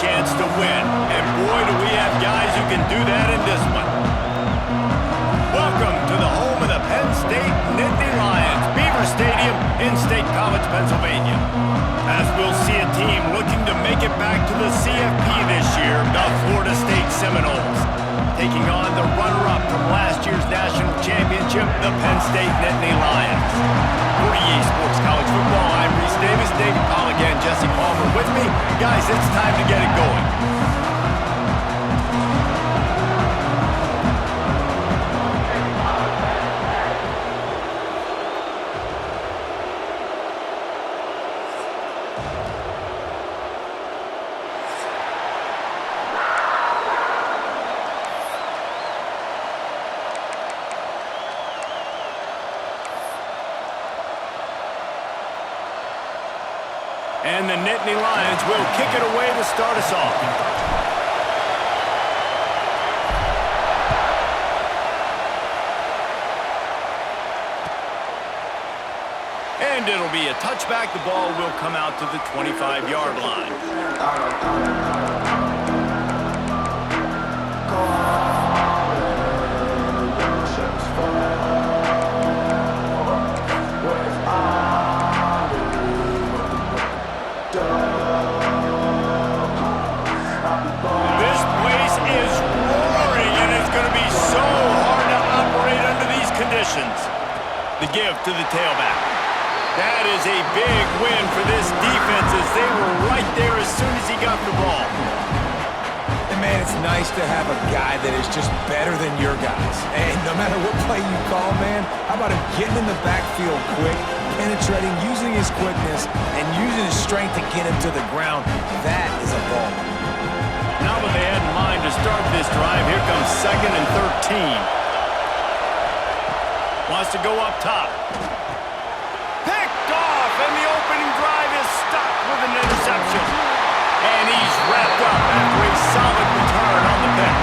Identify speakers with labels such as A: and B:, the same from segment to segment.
A: chance to win. And boy, do we have guys who can do that in this one. Welcome to the home of the Penn State Nittany Lions, Beaver Stadium in State College, Pennsylvania. As we'll see a team looking to make it back to the CFP this year, the Florida State Seminoles. Taking on the runner-up from last year's national championship, the Penn State Nittany Lions. For EA Sports College Football, I'm Reese Davis, David Paul again, Jesse Palmer with me. Guys, it's time to get it going. And the Nittany Lions will kick it away to start us off. And it'll be a touchback. The ball will come out to the 25-yard line. The give to the tailback. That is a big win for this defense as they were right there as soon as he got the ball.
B: And man, it's nice to have a guy that is just better than your guys. And no matter what play you call, man, how about him getting in the backfield quick, penetrating, using his quickness, and using his strength to get him to the ground. That is a ball.
A: Now what they had in mind to start this drive, here comes 2nd and 13. Wants to go up top. Picked off, and the opening drive is stopped with an interception. And he's wrapped up after a solid return on the pick.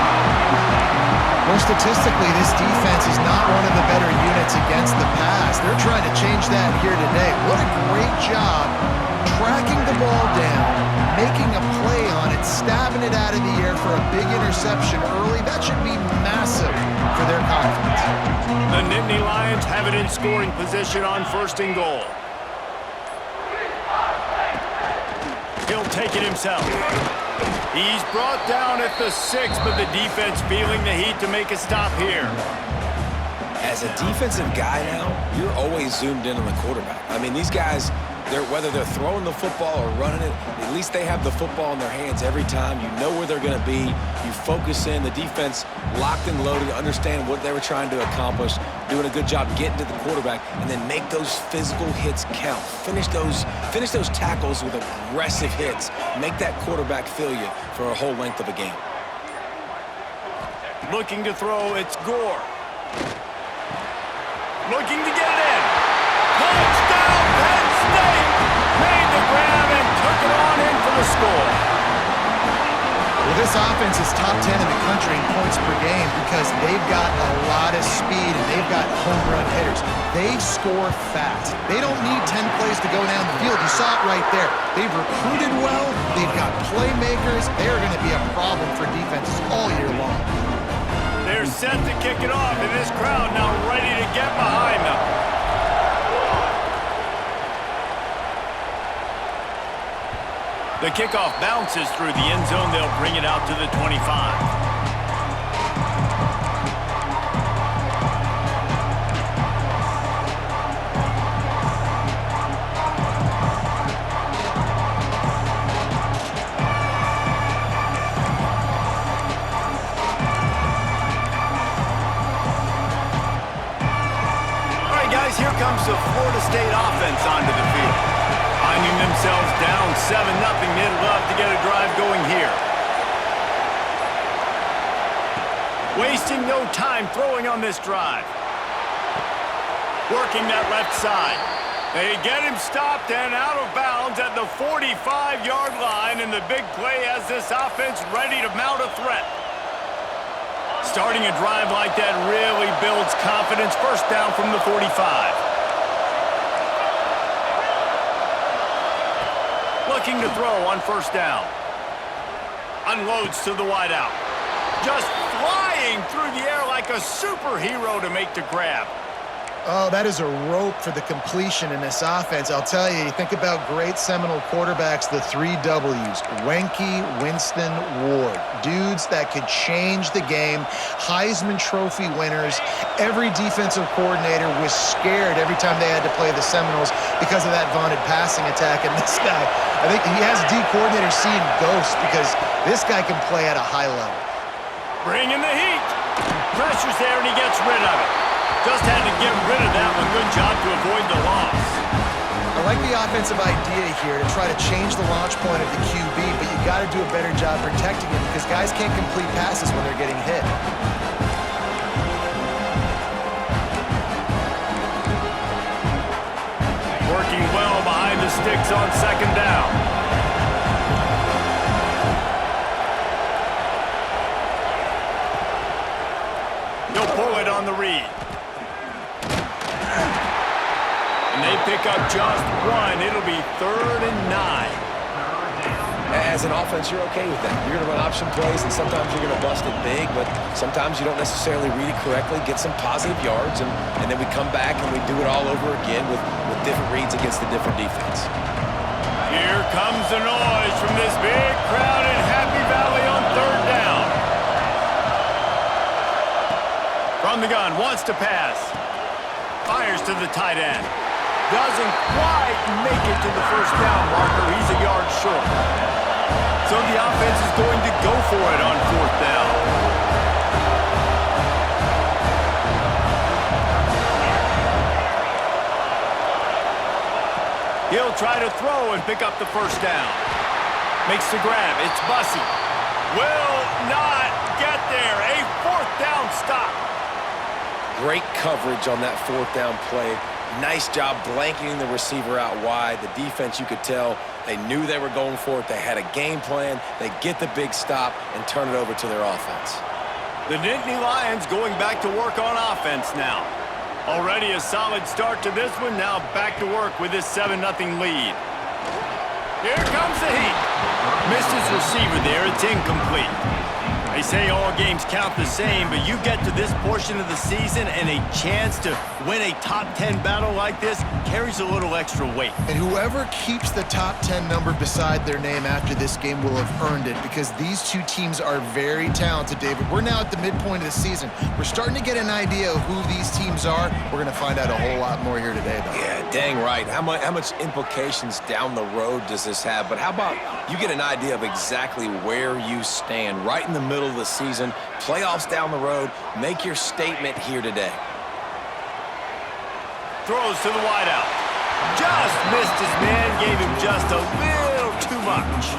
C: Well, statistically, this defense is not one of the better units against the pass. They're trying to change that here today. What a great job tracking the ball down, making a play on it, stabbing it out of the air for a big interception early. That should be massive for their confidence.
A: The Nittany Lions have it in scoring position on 1st and goal. He'll take it himself. He's brought down at the 6, but the defense feeling the heat to make a stop here.
B: As a defensive guy now, you're always zoomed in on the quarterback. I mean, these guys, whether they're throwing the football or running it, at least they have the football in their hands every time. You know where they're going to be. You focus in. The defense locked and loaded, understand what they were trying to accomplish, doing a good job getting to the quarterback, and then make those physical hits count. Finish those tackles with aggressive hits. Make that quarterback feel you for a whole length of a game.
A: Looking to throw, it's Gore. Looking to get it in. Touchdown, Penn State! Made the grab and took it on in for the score.
C: Well, this offense is top 10 in the country in points per game because they've got a lot of speed and they've got home run hitters. They score fast. They don't need 10 plays to go down the field. You saw it right there. They've recruited well. They've got playmakers. They're going to be a problem for defenses all year long.
A: They're set to kick it off, and this crowd now ready to get behind them. The kickoff bounces through the end zone. They'll bring it out to the 25. Here comes the Florida State offense onto the field. Finding themselves down 7-0, they'd love to get a drive going here. Wasting no time throwing on this drive. Working that left side. They get him stopped and out of bounds at the 45-yard line, and the big play has this offense ready to mount a threat. Starting a drive like that really builds confidence. 1st down from the 45. Looking to throw on 1st down. Unloads to the wideout. Just flying through the air like a superhero to make the grab.
C: Oh, that is a rope for the completion in this offense. I'll tell you, think about great Seminole quarterbacks, the 3 W's. Wenke, Winston, Ward. Dudes that could change the game. Heisman Trophy winners. Every defensive coordinator was scared every time they had to play the Seminoles because of that vaunted passing attack. And this guy, I think he has D coordinators seeing ghosts because this guy can play at a high level.
A: Bringing the heat. Pressure's there and he gets rid of it. Just had to get rid of that one. Good job to avoid the loss.
C: I like the offensive idea here to try to change the launch point of the QB, but you got to do a better job protecting him because guys can't complete passes when they're getting hit.
A: Working well behind the sticks on second down. He'll pull it on the read. And they pick up just one. It'll be 3rd and 9.
B: As an offense, you're okay with that. You're going to run option plays, and sometimes you're going to bust it big, but sometimes you don't necessarily read it correctly, get some positive yards, and then we come back and we do it all over again with different reads against the different defense.
A: Here comes the noise from this big crowd in Happy Valley on 3rd down. From the gun, wants to pass. Fires to the tight end. Doesn't quite make it to the first down marker. He's a yard short. So the offense is going to go for it on 4th down. He'll try to throw and pick up the first down. Makes the grab. It's Bussey. Will not get there. A 4th down stop.
B: Great coverage on that 4th down play. Nice job blanketing the receiver out wide. The defense, you could tell, they knew they were going for it. They had a game plan. They get the big stop and turn it over to their offense.
A: The Nittany Lions going back to work on offense now. Already a solid start to this one. Now back to work with this 7-0 lead. Here comes the heat. Missed his receiver there. It's incomplete. They say all games count the same, but you get to this portion of the season and a chance to win a top 10 battle like this carries a little extra weight.
C: And whoever keeps the top 10 number beside their name after this game will have earned it because these two teams are very talented, David. We're now at the midpoint of the season. We're starting to get an idea of who these teams are. We're going to find out a whole lot more here today, though.
B: Yeah, dang right. How much implications down the road does this have? But how about you get an idea of exactly where you stand right in the middle of the season, playoffs down the road, make your statement here today.
A: Throws to the wideout. Just missed his man, gave him just a little too much.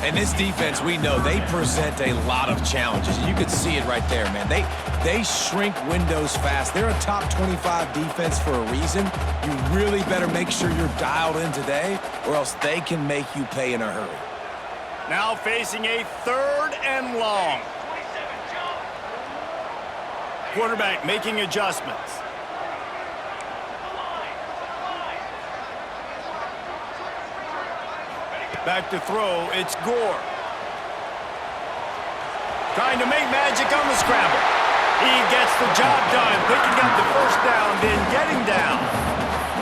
B: And this defense, we know, they present a lot of challenges. You could see it right there, man. They shrink windows fast. They're a top 25 defense for a reason. You really better make sure you're dialed in today, or else they can make you pay in a hurry.
A: Now facing a 3rd and long. Quarterback making adjustments. Back to throw, it's Gore. Trying to make magic on the scramble. He gets the job done, picking up the first down, then getting down.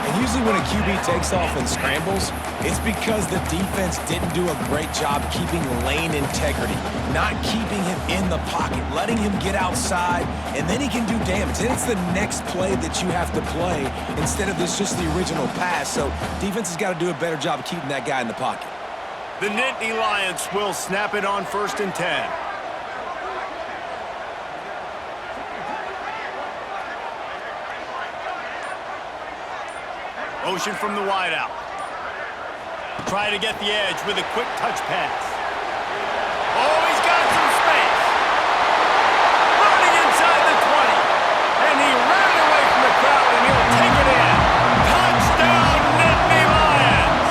B: And usually when a QB takes off and scrambles, it's because the defense didn't do a great job keeping lane integrity, not keeping him in the pocket, letting him get outside, and then he can do damage. And it's the next play that you have to play instead of this just the original pass. So defense has got to do a better job of keeping that guy in the pocket.
A: The Nittany Lions will snap it on 1st and 10. Motion from the wideout. Try to get the edge with a quick touch pass. Oh, he's got some space. Running inside the 20. And he ran away from the crowd, and he'll take it in. Touchdown, Nittany Lions.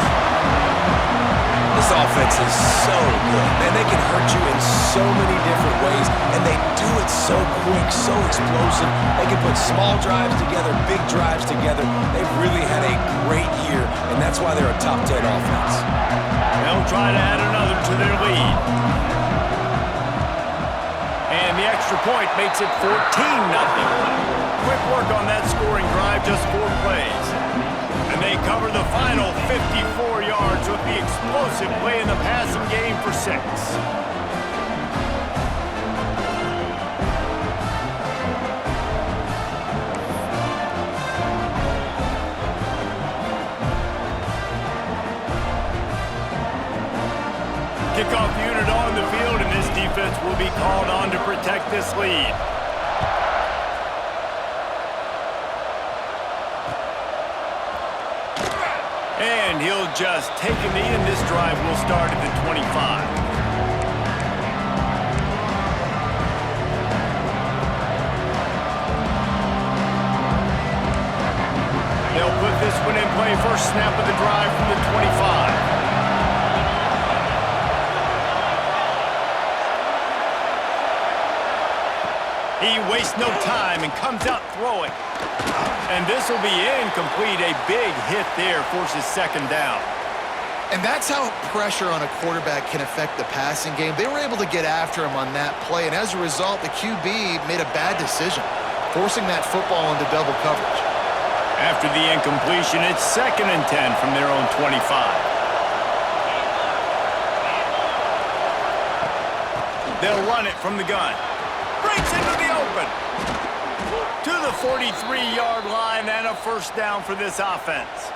B: This offense is so good. Man, they can hurt you in so many different ways, and they do it so quick, so explosive. They can put small drives together, big drives together. They've really had a great year, and that's why they're a top 10 offense.
A: They'll try to add another to their lead. extra point makes it 14-0. Quick work on that scoring drive, just 4 plays. And they cover the final 54 yards with the explosive play in the passing game for 6. Kickoff unit on the field, and this defense will be called on to protect this lead. And he'll just take a knee, and this drive will start at the 25. They'll put this one in play. First snap of the drive from the 25. He wastes no time and comes out throwing. And this will be incomplete. A big hit there forces 2nd down.
C: And that's how pressure on a quarterback can affect the passing game. They were able to get after him on that play, and as a result, the QB made a bad decision, forcing that football into double coverage.
A: After the incompletion, it's 2nd and 10 from their own 25. They'll run it from the gun. Breaks into the open. To the 43-yard line and a 1st down for this offense.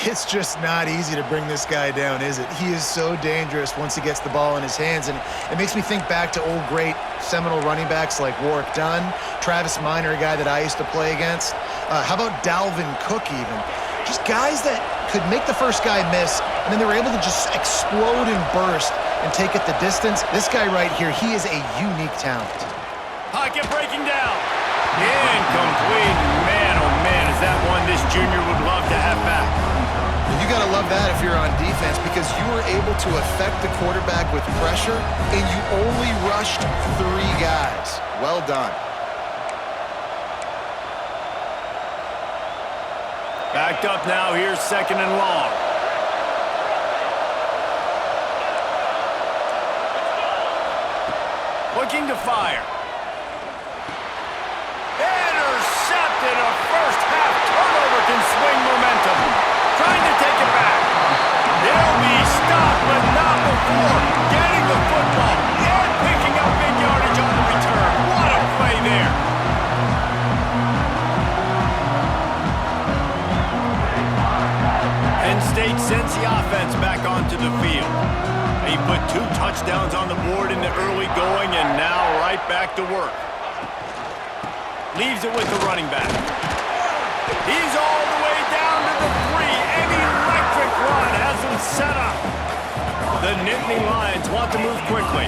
C: It's just not easy to bring this guy down, is it? He is so dangerous once he gets the ball in his hands, and it makes me think back to old great Seminole running backs like Warwick Dunn, Travis Minor, a guy that I used to play against. How about Dalvin Cook even? Just guys that could make the first guy miss, and then they were able to just explode and burst and take it the distance. This guy right here, he is a unique talent.
A: Pocket breaking down. Incomplete. Man, oh man, is that one this junior would love to have back.
C: And you got to love that if you're on defense, because you were able to affect the quarterback with pressure, and you only rushed 3 guys. Well done.
A: Backed up now. Here's 2nd and long. Looking to fire. Intercepted. A first-half turnover can swing momentum. Trying to take it back. He'll be stopped, but not before getting the football and picking up big yardage on the return. What a play there. Penn State sends the offense back onto the field. He put 2 touchdowns on the board in the early going, and now right back to work. Leaves it with the running back. He's all the way down to the 3. An electric run has him set up. The Nittany Lions want to move quickly.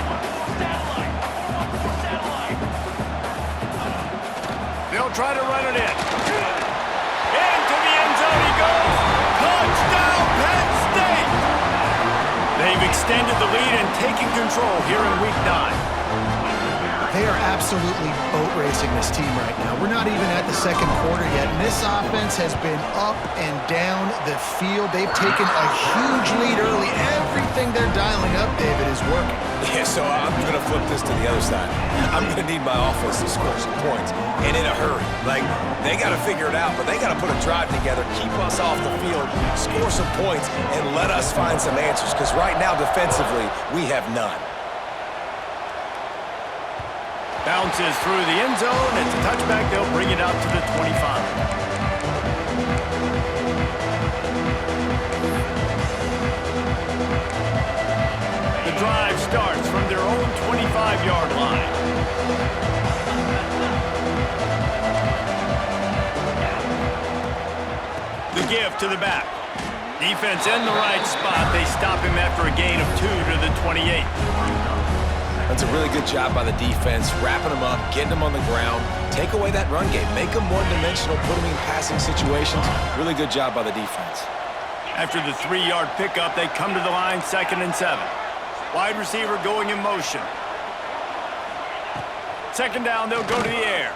A: They'll try to run it in. Into the end zone he goes. Touchdown, Penn State! They've extended the lead and taken control here in Week 9.
C: They are absolutely boat racing this team right now. We're not even at the 2nd quarter yet, and this offense has been up and down the field. They've taken a huge lead early. Everything they're dialing up, David, is working.
B: Yeah, so I'm going to flip this to the other side. I'm going to need my offense to score some points, and in a hurry. Like, they got to figure it out, but they got to put a drive together, keep us off the field, score some points, and let us find some answers, because right now, defensively, we have none.
A: Bounces through the end zone. It's a touchback. They'll bring it out to the 25. The drive starts from their own 25-yard line. The give to the back. Defense in the right spot. They stop him after a gain of 2 to the 28.
B: That's a really good job by the defense, wrapping them up, getting them on the ground, take away that run game, make them one-dimensional, put them in passing situations. Really good job by the defense.
A: After the 3-yard pickup, they come to the line, 2nd and 7. Wide receiver going in motion. 2nd down, they'll go to the air.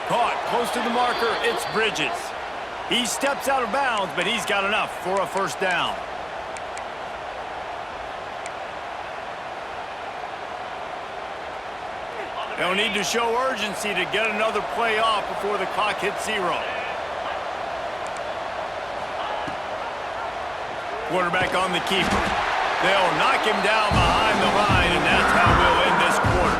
A: Caught close to the marker, it's Bridges. He steps out of bounds, but he's got enough for a 1st down. They'll need to show urgency to get another play off before the clock hits 0. Quarterback on the keeper. They'll knock him down behind the line, and that's how we'll end this quarter.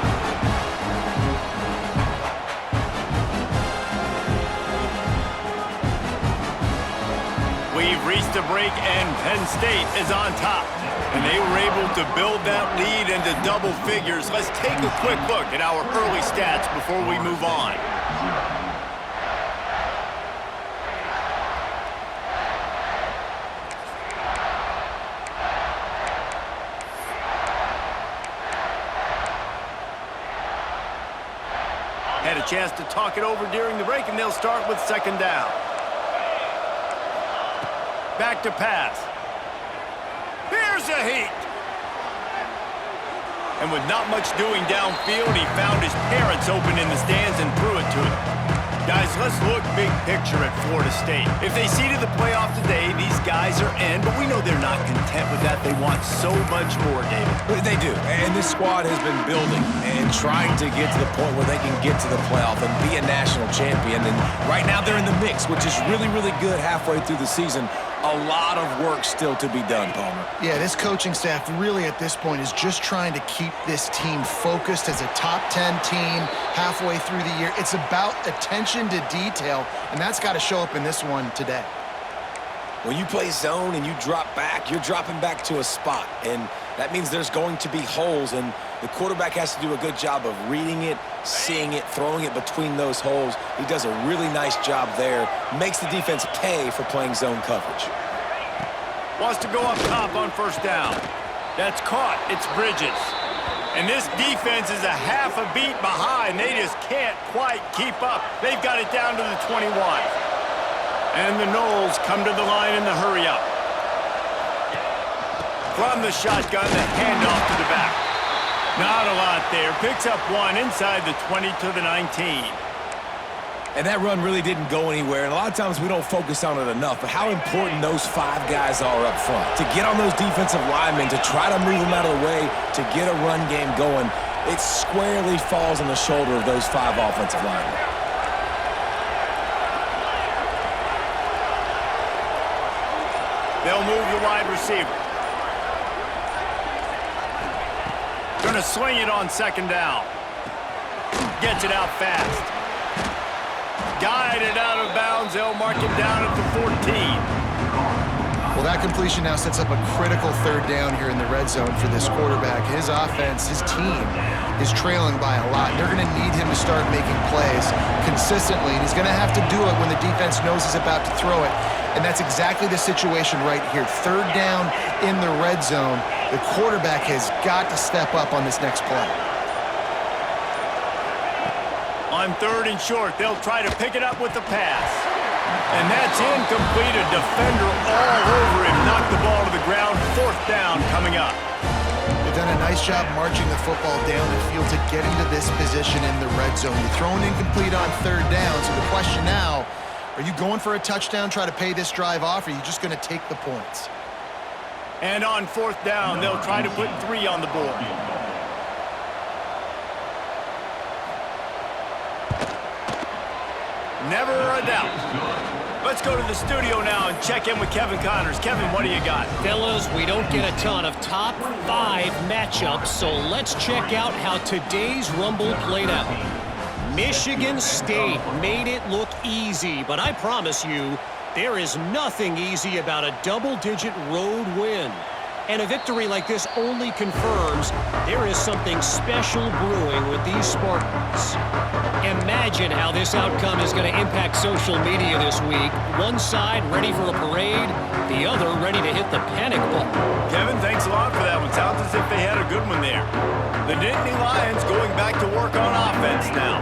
A: We've reached a break, and Penn State is on top. And they were able to build that lead into double figures. Let's take a quick look at our early stats before we move on. Had a chance to talk it over during the break, and they'll start with 2nd down. Back to pass. Here's a heat. And with not much doing downfield, he found his parents open in the stands and threw it to them. Guys, let's look big picture at Florida State. If they see to the playoff today, these guys are in, but we know they're not content with that. They want so much more, David.
B: They do, and this squad has been building and trying to get to the point where they can get to the playoff and be a national champion. And right now they're in the mix, which is really, really good halfway through the season. A lot of work still to be done, Palmer.
C: Yeah, this coaching staff really at this point is just trying to keep this team focused as a top 10 team halfway through the year. It's about attention to detail, and that's got to show up in this one today.
B: When you play zone and you drop back, you're dropping back to a spot, and that means there's going to be holes, and the quarterback has to do a good job of reading it, seeing it, throwing it between those holes. He does a really nice job there. Makes the defense pay for playing zone coverage.
A: Wants to go up top on 1st down. That's caught. It's Bridges. And this defense is a half a beat behind. They just can't quite keep up. They've got it down to the 21. And the Noles come to the line in the hurry-up. From the shotgun, the handoff to the back. Not a lot there. Picks up 1 inside the 20 to the 19.
B: And that run really didn't go anywhere, and a lot of times we don't focus on it enough, but how important those 5 guys are up front. To get on those defensive linemen, to try to move them out of the way, to get a run game going, it squarely falls on the shoulder of those 5 offensive linemen.
A: They'll move the wide receiver. Gonna sling it on 2nd down. Gets it out fast. Guided out of bounds. They'll mark him down at the 14.
C: Well, that completion now sets up a critical 3rd down here in the red zone for this quarterback. His offense, his team is trailing by a lot. They're going to need him to start making plays consistently, and he's going to have to do it when the defense knows he's about to throw it. And that's exactly the situation right here. 3rd down in the red zone. The quarterback has got to step up on this next play.
A: On 3rd and short, they'll try to pick it up with the pass. And that's incomplete. A defender all over him. Knocked the ball to the ground. 4th down coming up.
C: They've done a nice job marching the football down the field to get into this position in the red zone. You're throwing incomplete on 3rd down. So the question now, are you going for a touchdown, try to pay this drive off, or are you just going to take the points?
A: And on 4th down, they'll try to put 3 on the board. Never a doubt. Let's go to the studio now and check in with Kevin Connors. Kevin, what do you got?
D: Fellas, we don't get a ton of top 5 matchups, so let's check out how today's Rumble played out. Michigan State made it look easy, but I promise you, there is nothing easy about a double-digit road win. And a victory like this only confirms there is something special brewing with these Spartans. Imagine how this outcome is going to impact social media this week. One side ready for a parade, the other ready to hit the panic button.
A: Kevin, thanks a lot for that one. Sounds as if they had a good one there. The Nittany Lions going back to work on offense now.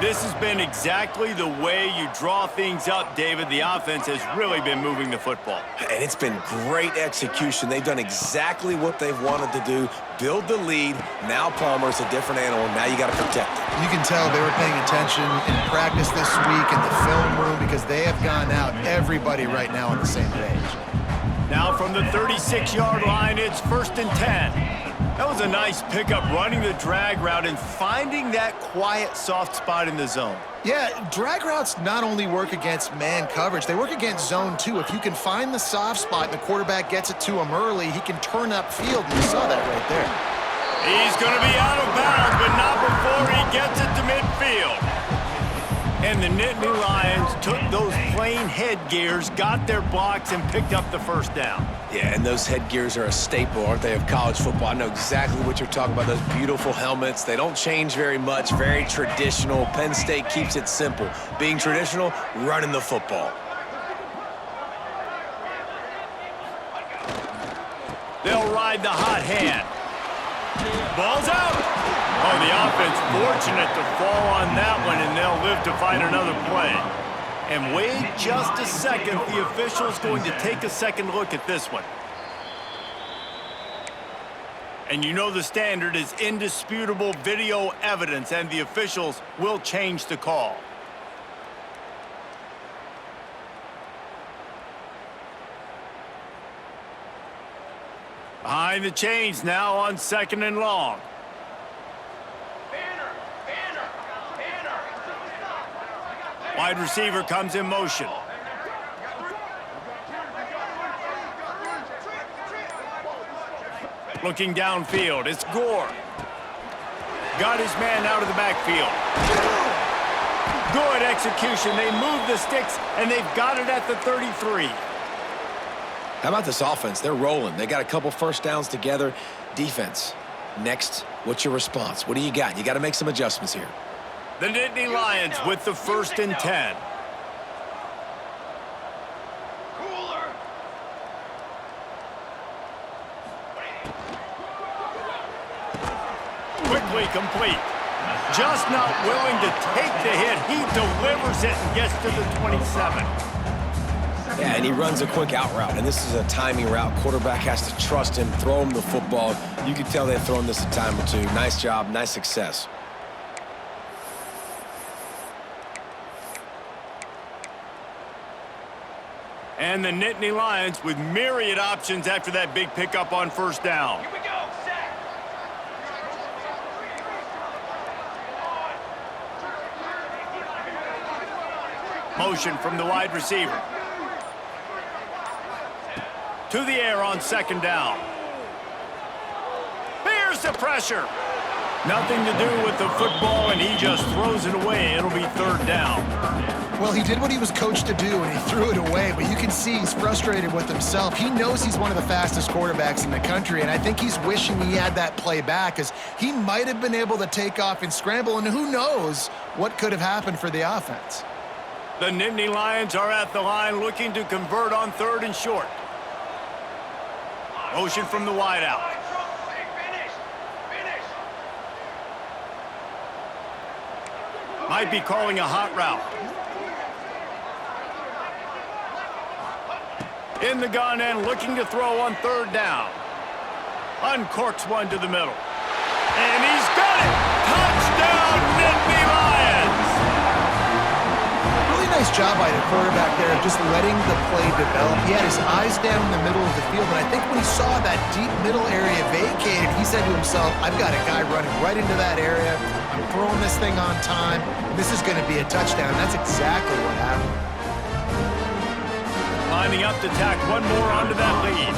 A: This has been exactly the way you draw things up, David. The offense has really been moving the football.
B: And it's been great execution. They've done exactly what they've wanted to do. Build the lead. Now Palmer's a different animal. Now you got to protect it.
C: You can tell they were paying attention in practice this week in the film room because they have gone out, everybody right now on the same page.
A: Now from the 36-yard line, it's 1st and 10. That was a nice pickup, running the drag route and finding that quiet, soft spot in the zone.
C: Yeah, drag routes not only work against man coverage, they work against zone too. If you can find the soft spot and the quarterback gets it to him early, he can turn upfield, and you saw that right there.
A: He's going to be out of bounds, but not before he gets it to midfield. And the Nittany Lions took those plain headgears, got their blocks, and picked up the first down.
B: Yeah, and those headgears are a staple, aren't they, of college football? I know exactly what you're talking about, those beautiful helmets. They don't change very much, very traditional. Penn State keeps it simple. Being traditional, running the football.
A: They'll ride the hot hand. Ball's out. Oh, the offense fortunate to fall on that one, and they'll live to fight another play. And wait just a second. The official's going to take a second look at this one. And you know the standard is indisputable video evidence, and the officials will change the call. Behind the chains now on 2nd and long. Wide receiver comes in motion. Looking downfield, it's Gore. Got his man out of the backfield. Good execution. They move the sticks, and they've got it at the 33.
B: How about this offense? They're rolling. They got a couple first downs together. Defense, next, what's your response? What do you got? You got to make some adjustments here.
A: The Nittany Lions with the 1st and 10. Quickly complete. Just not willing to take the hit. He delivers it and gets to the 27.
B: Yeah, and he runs a quick out route, and this is a timing route. Quarterback has to trust him, throw him the football. You can tell they've thrown this a time or two. Nice job, nice success.
A: And the Nittany Lions with myriad options after that big pickup on 1st down.
E: Here we go, sack.
A: Motion from the wide receiver. To the air on 2nd down. Bears the pressure. Nothing to do with the football, and he just throws it away. It'll be 3rd down.
C: Well, he did what he was coached to do, and he threw it away, but you can see he's frustrated with himself. He knows he's one of the fastest quarterbacks in the country, and I think he's wishing he had that play back, because he might have been able to take off and scramble, and who knows what could have happened for the offense.
A: The Nittany Lions are at the line looking to convert on 3rd and short. Motion from the wide out. Might be calling a hot route. In the gun and looking to throw on 3rd down. Uncorks one to the middle. And he's got it! Touchdown, Nittany Lions!
C: Really nice job by the quarterback there of just letting the play develop. He had his eyes down in the middle of the field, and I think when he saw that deep middle area vacated, he said to himself, I've got a guy running right into that area. I'm throwing this thing on time, and this is going to be a touchdown. That's exactly what happened.
A: Lining up to tack one more onto that lead.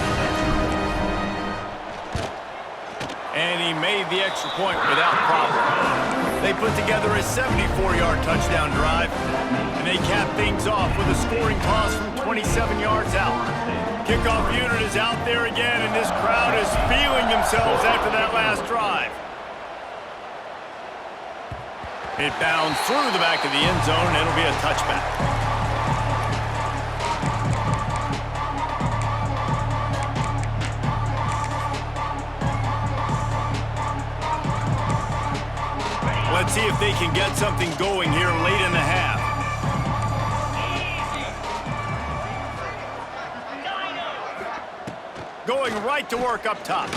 A: And he made the extra point without problem. They put together a 74-yard touchdown drive, and they cap things off with a scoring toss from 27 yards out. Kickoff unit is out there again, and this crowd is feeling themselves after that last drive. It bounds through the back of the end zone, and it'll be a touchback. Let's see if they can get something going here late in the half. Going right to work up top.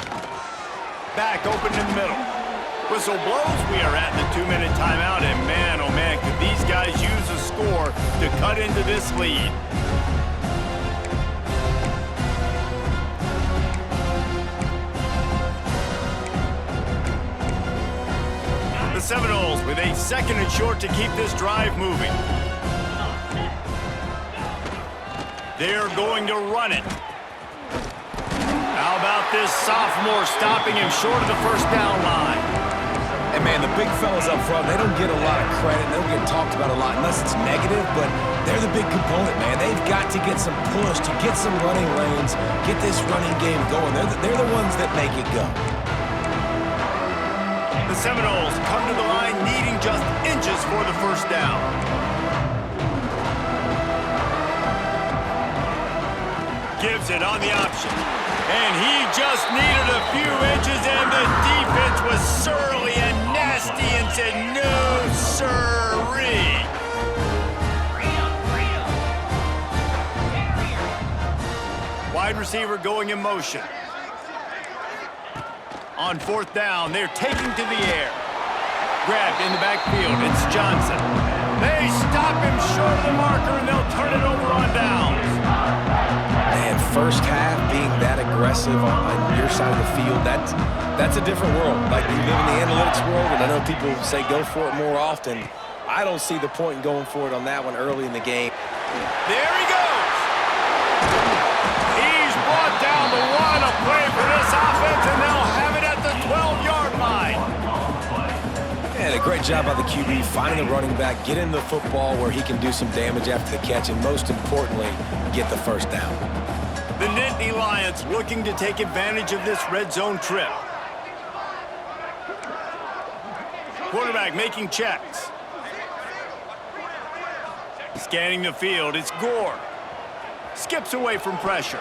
A: Back open in the middle. Whistle blows. We are at the 2-minute timeout, and man, oh man, could these guys use a score to cut into this lead. Seminoles with a 2nd and short to keep this drive moving. They're going to run it. How about this sophomore stopping him short of the first down line?
B: And, man, the big fellas up front, they don't get a lot of credit. They don't get talked about a lot unless it's negative, but they're the big component, man. They've got to get some push, to get some running lanes, get this running game going. They're the ones that make it go.
A: The Seminoles come to the line needing just inches for the first down. Gives it on the option. And he just needed a few inches, and the defense was surly and nasty and said, no, sirree. Wide receiver going in motion. On 4th down, they're taking to the air. Grabbed in the backfield, it's Johnson. They stop him short of the marker, and they'll turn it over on downs.
B: Man, first half being that aggressive on your side of the field, that's a different world. Like, you live in the analytics world, and I know people say go for it more often. I don't see the point in going for it on that one early in the game.
A: There he goes. He's brought down the one, a play for this offense, and they'll have it at the 12-yard line.
B: And a great job by the QB finding the running back, getting the football where he can do some damage after the catch, and most importantly, get the first down.
A: The Nittany Lions looking to take advantage of this red zone trip. Quarterback making checks. Scanning the field, it's Gore. Skips away from pressure.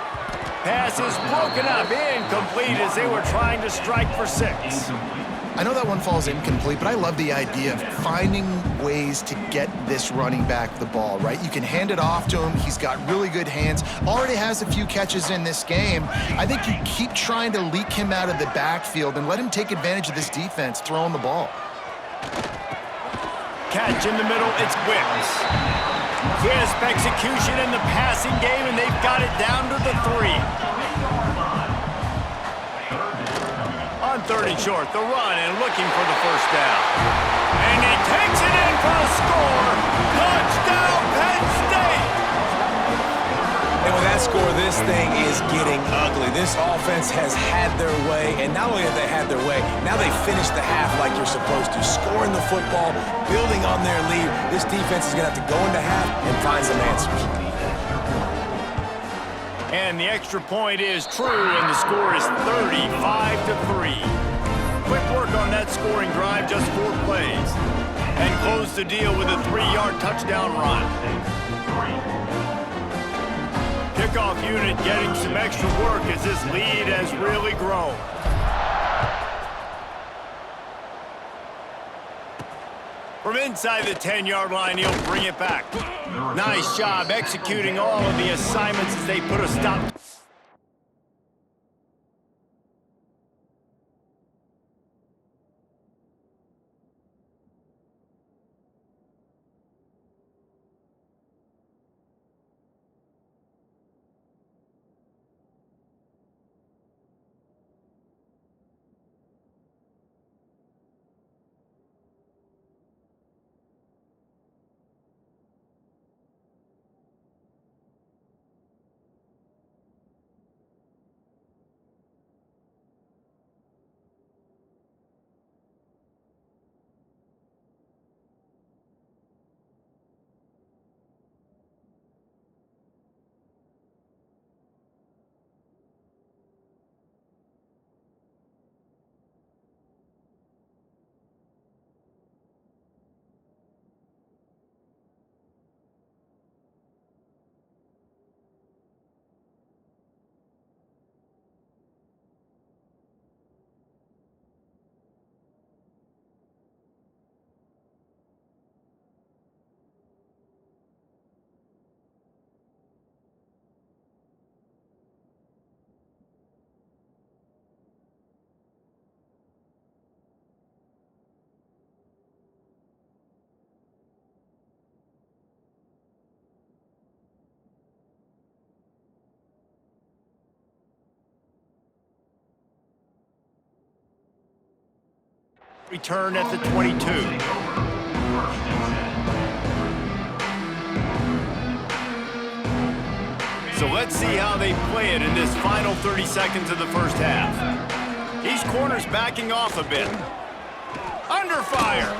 A: Pass is broken up, incomplete as they were trying to strike for 6.
C: I know that one falls incomplete, but I love the idea of finding ways to get this running back the ball, right? You can hand it off to him. He's got really good hands. Already has a few catches in this game. I think you keep trying to leak him out of the backfield and let him take advantage of this defense throwing the ball.
A: Catch in the middle, it's Wicks. Crisp execution in the passing game, and they've got it down to the 3. On 3rd and short, the run and looking for the first down. And he takes it in for a score. Touchdown, Penn State!
B: And with that score, this thing is getting ugly. This offense has had their way, and not only have they had their way, now they finish the half like you're supposed to, scoring the football, building on their lead. This defense is going to have to go into half and find some answers.
A: And the extra point is true, and the score is 35-3. Quick work on that scoring drive, just 4 plays. And close the deal with a 3-yard touchdown run. Kickoff unit getting some extra work as this lead has really grown. From inside the 10-yard line, he'll bring it back. Nice job executing all of the assignments as they put a stop. Return at the 22. So let's see how they play it in this final 30 seconds of the first half. Each corner's backing off a bit. Under fire.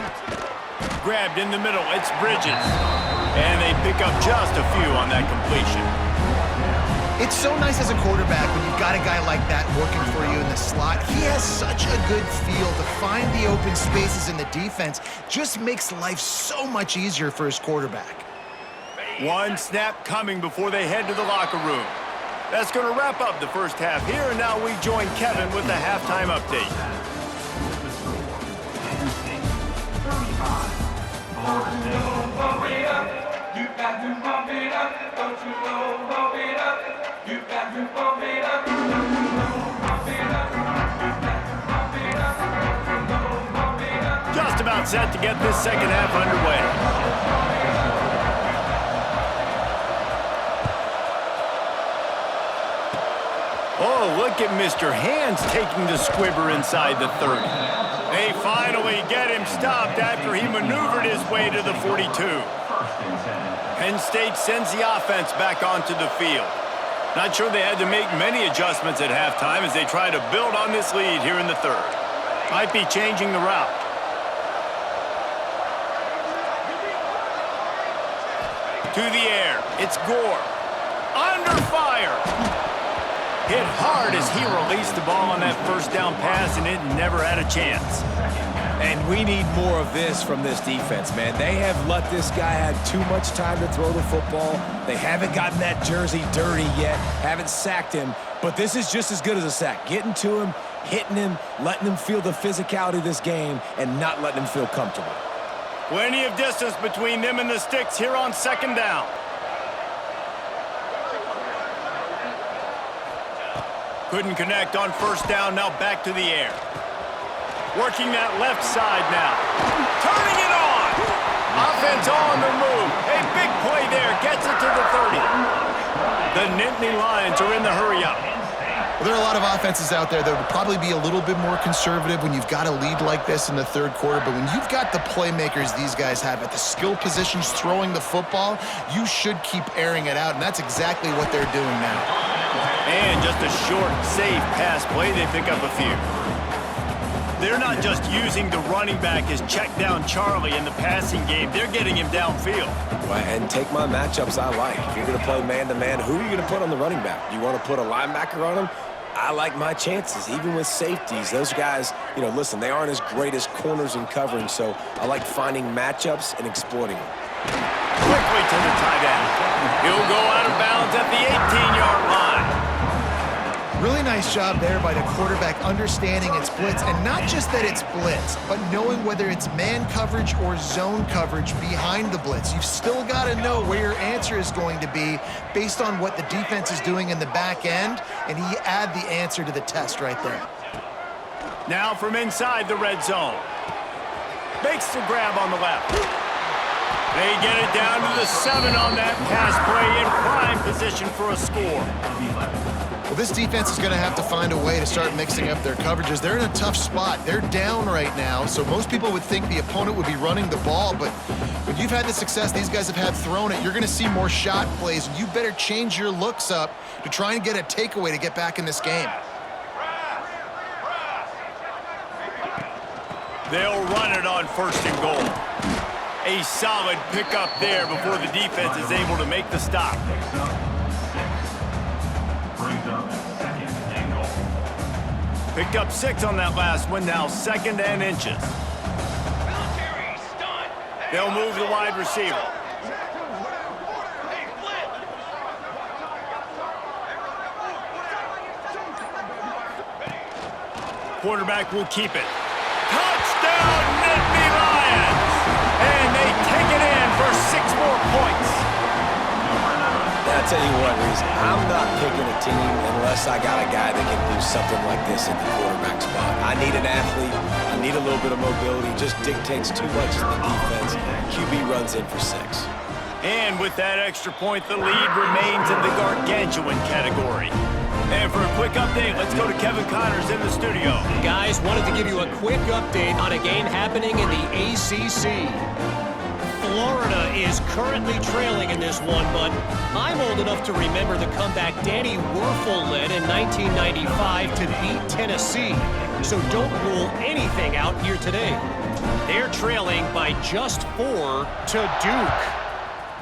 A: Grabbed in the middle, it's Bridges. And they pick up just a few on that completion.
C: It's so nice as a quarterback when you've got a guy like that working for you in the slot. He has such a good feel to find the open spaces in the defense. Just makes life so much easier for his quarterback.
A: One snap coming before they head to the locker room. That's going to wrap up the first half here, and now we join Kevin with the halftime update. Just about set to get this second half underway. Oh, look at Mr. Hands taking the squibber inside the 30. They finally get him stopped after he maneuvered his way to the 42. Penn State sends the offense back onto the field. Not sure they had to make many adjustments at halftime as they try to build on this lead here in the third. Might be changing the route. To the air, it's Gore. Under fire. Hit hard as he released the ball on that first down pass, and it never had a chance.
B: And we need more of this from this defense, man. They have let this guy have too much time to throw the football. They haven't gotten that jersey dirty yet, haven't sacked him, but this is just as good as a sack. Getting to him, hitting him, letting him feel the physicality of this game, and not letting him feel comfortable.
A: Plenty of distance between them and the sticks here on second down. Couldn't connect on first down, now back to the air. Working that left side now. Turning it on! Offense on the move. A big play there, gets it to the 30. The Nittany Lions are in the hurry-up.
C: Well, there are a lot of offenses out there that would probably be a little bit more conservative when you've got a lead like this in the third quarter, but when you've got the playmakers these guys have at the skill positions throwing the football, you should keep airing it out, and that's exactly what they're doing now.
A: And just a short, safe pass play, they pick up a few. They're not just using the running back as check down Charlie in the passing game. They're getting him downfield.
B: Well, and take my matchups I like. If you're going to play man-to-man, who are you going to put on the running back? Do you want to put a linebacker on him? I like my chances, even with safeties. Those guys, you know, listen, they aren't as great as corners in covering, so I like finding matchups and exploiting them.
A: Quickly to the tight end. He'll go out of bounds at the 18-yard line.
C: Really nice job there by the quarterback understanding it's blitz, and not just that it's blitz, but knowing whether it's man coverage or zone coverage behind the blitz. You've still got to know where your answer is going to be based on what the defense is doing in the back end, and he add the answer to the test right there.
A: Now from inside the red zone. Makes the grab on the left. They get it down to the 7 on that pass play in prime position for a score.
C: Well, this defense is going to have to find a way to start mixing up their coverages. They're in a tough spot. They're down right now, so most people would think the opponent would be running the ball, but when you've had the success these guys have had throwing it, you're going to see more shot plays. You better change your looks up to try and get a takeaway to get back in this game.
A: They'll run it on first and goal. A solid pickup there before the defense is able to make the stop. Picked up 6 on that last one, now second and inches. They'll move the wide receiver. Quarterback will keep it. Touchdown, Nittany Lions! And they take it in for 6 more points.
B: I'll tell you what, Reese, I'm not picking a team unless I got a guy that can do something like this at the quarterback spot. I need an athlete. I need a little bit of mobility. Just dictates too much to the defense. QB runs in for 6.
A: And with that extra point, the lead remains in the gargantuan category. And for a quick update, let's go to Kevin Connors in the studio.
D: Guys, wanted to give you a quick update on a game happening in the ACC. Florida is currently trailing in this one, but I'm old enough to remember the comeback Danny Wuerffel led in 1995 to beat Tennessee. So don't rule anything out here today. They're trailing by just 4 to Duke.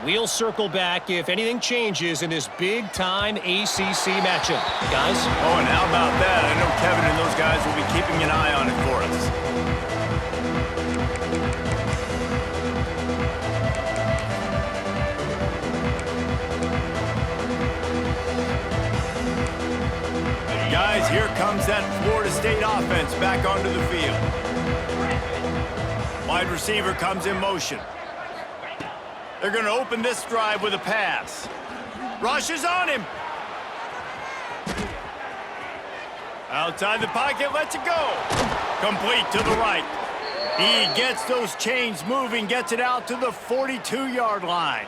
D: We'll circle back if anything changes in this big-time ACC matchup. Guys?
A: Oh, and how about that? I know Kevin and those guys will be keeping an eye on it for us. Guys, here comes that Florida State offense back onto the field. Wide receiver comes in motion. They're going to open this drive with a pass. Rush is on him. Outside the pocket, lets it go. Complete to the right. He gets those chains moving, gets it out to the 42-yard line.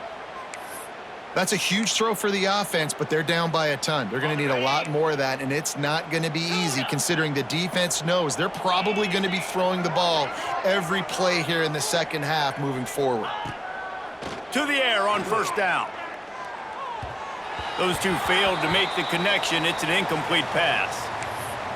C: That's a huge throw for the offense, but they're down by a ton. They're going to need a lot more of that, and it's not going to be easy considering the defense knows they're probably going to be throwing the ball every play here in the second half moving forward.
A: To the air on first down. Those two failed to make the connection. It's an incomplete pass.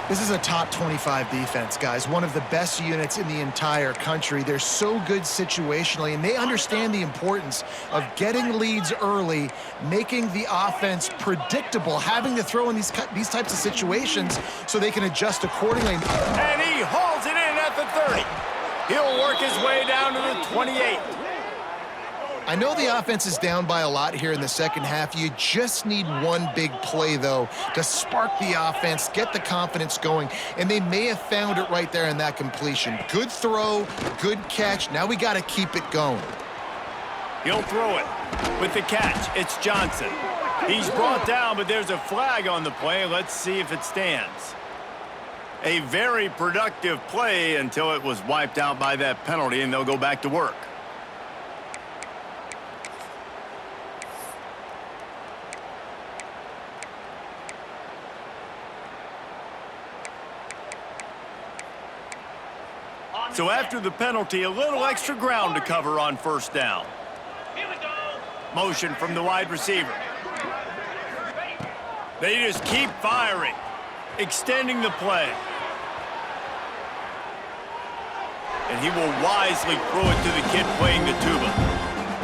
C: This is a top 25 defense, guys. One of the best units in the entire country. They're so good situationally, and they understand the importance of getting leads early, making the offense predictable, having to throw in these types of situations so they can adjust accordingly.
A: And he hauls it in at the 30. He'll work his way down to the 28.
C: I know the offense is down by a lot here in the second half. You just need one big play, though, to spark the offense, get the confidence going, and they may have found it right there in that completion. Good throw, good catch. Now we got to keep it going.
A: He'll throw it. With the catch, it's Johnson. He's brought down, but there's a flag on the play. Let's see if it stands. A very productive play until it was wiped out by that penalty, and they'll go back to work. So after the penalty, a little extra ground to cover on first down. Motion from the wide receiver. They just keep firing, extending the play. And he will wisely throw it to the kid playing the tuba.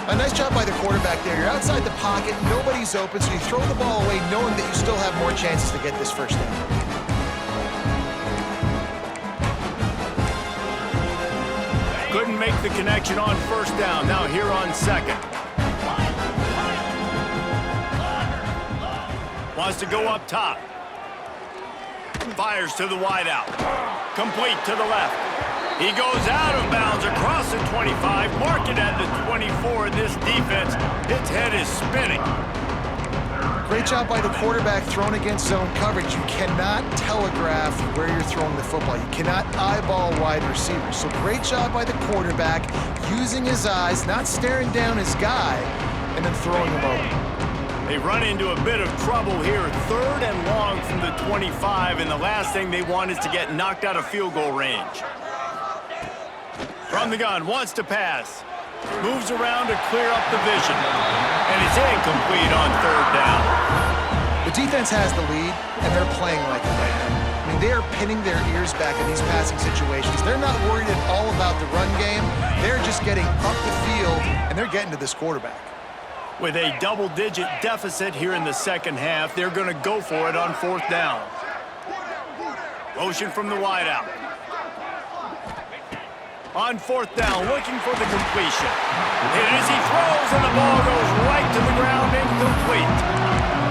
C: A nice job by the quarterback there. You're outside the pocket, nobody's open, so you throw the ball away knowing that you still have more chances to get this first down.
A: Couldn't make the connection on first down. Now here on second. Wants to go up top. Fires to the wideout. Complete to the left. He goes out of bounds across the 25. Mark it at the 24. This defense, its head is spinning.
C: Great job by the quarterback thrown against zone coverage. You cannot telegraph where you're throwing the football. You cannot eyeball wide receivers. So great job by the quarterback using his eyes, not staring down his guy, and then throwing him open.
A: They run into a bit of trouble here. 3rd and long from the 25, and the last thing they want is to get knocked out of field goal range. From the gun, wants to pass. Moves around to clear up the vision. And it's incomplete on 3rd down.
C: The defense has the lead, and they're playing like it right now. I mean, they are pinning their ears back in these passing situations. They're not worried at all about the run game. They're just getting up the field, and they're getting to this quarterback.
A: With a double-digit deficit here in the second half, they're going to go for it on 4th down. Motion from the wideout. On 4th down, looking for the completion. And as he throws, and the ball goes right to the ground, incomplete.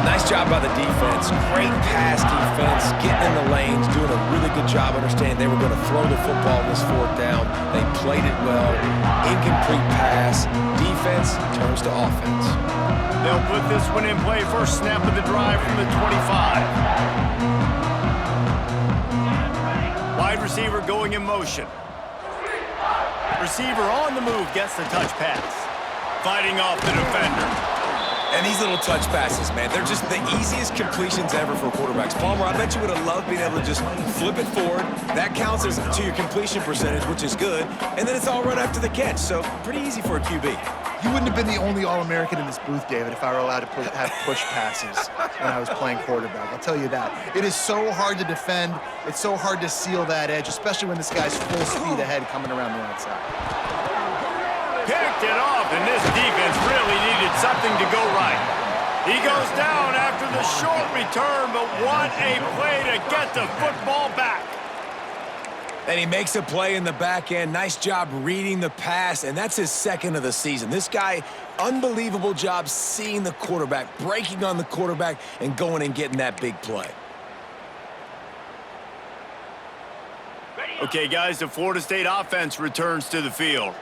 B: Nice job by the defense. Great pass defense, getting in the lanes, doing a really good job understanding they were going to throw the football in this 4th down. They played it well. Incomplete pass. Defense turns to offense.
A: They'll put this one in play. First snap of the drive from the 25. Wide receiver going in motion. Receiver on the move, gets the touch pass. Fighting off the defender.
B: And these little touch passes, man, they're just the easiest completions ever for quarterbacks. Palmer, I bet you would have loved being able to just flip it forward. That counts as to your completion percentage, which is good. And then it's all right after the catch, so pretty easy for a QB.
C: You wouldn't have been the only All-American in this booth, David, if I were allowed to have push passes when I was playing quarterback. I'll tell you that. It is so hard to defend. It's so hard to seal that edge, especially when this guy's full speed ahead coming around the outside.
A: Picked it off, and this defense really needed something to go right. He goes down after the short return, but what a play to get the football back.
B: And he makes a play in the back end. Nice job reading the pass, and that's his second of the season. This guy, unbelievable job seeing the quarterback, breaking on the quarterback, and going and getting that big play.
A: Okay, guys, the Florida State offense returns to the field.